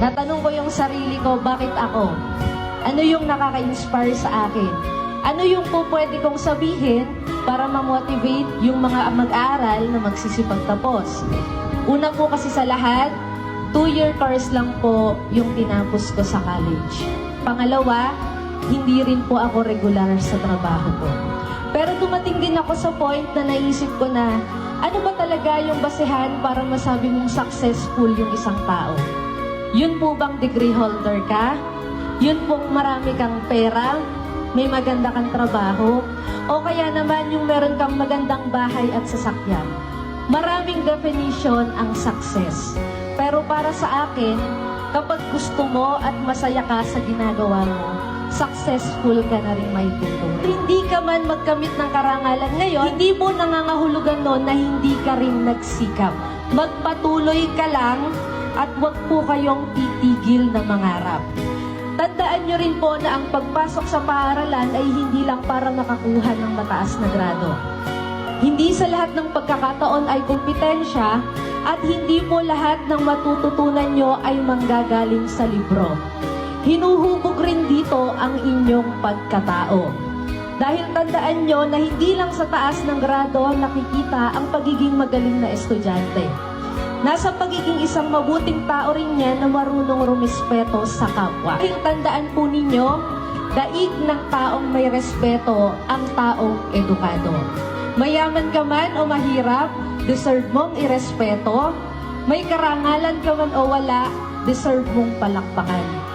Natanong ko yung sarili ko, bakit ako? Ano yung nakaka-inspire sa akin? Ano yung po pwede kong sabihin para ma-motivate yung mga mag-aaral na magsisipagtapos? Una po kasi sa lahat, 2-year course lang po yung tinapos ko sa college. Pangalawa, hindi rin po ako regular sa trabaho ko. Pero dumating din ako sa point na naisip ko na, ano ba talaga yung basehan para masabi mong successful yung isang tao? Yun po bang degree holder ka? Yun pong marami kang pera? May maganda kang trabaho? O kaya naman yung meron kang magandang bahay at sasakyan? Maraming definition ang success. Pero para sa akin, kapag gusto mo at masaya ka sa ginagawa mo, successful ka na rin may tutulong. Hindi ka man magkamit ng karangalan ngayon, hindi mo nangangahulugan nun na hindi ka rin nagsikap. Magpatuloy ka lang at wag po kayong titigil na mangarap. Tandaan nyo rin po na ang pagpasok sa paaralan ay hindi lang para makakuha ng mataas na grado. Hindi sa lahat ng pagkakataon ay kompetensya at hindi po lahat ng matututunan nyo ay manggagaling sa libro. Hinuhubog rin dito ang inyong pagkatao. Dahil tandaan nyo na hindi lang sa taas ng grado nakikita ang pagiging magaling na estudyante. Nasa pagiging isang mabuting tao rin yan na marunong rumispeto sa kapwa. Dahil tandaan po ninyo, daig ng taong may respeto ang taong edukado. Mayaman ka man o mahirap, deserve mong irespeto. May karangalan ka man o wala, deserve mong palakpakan.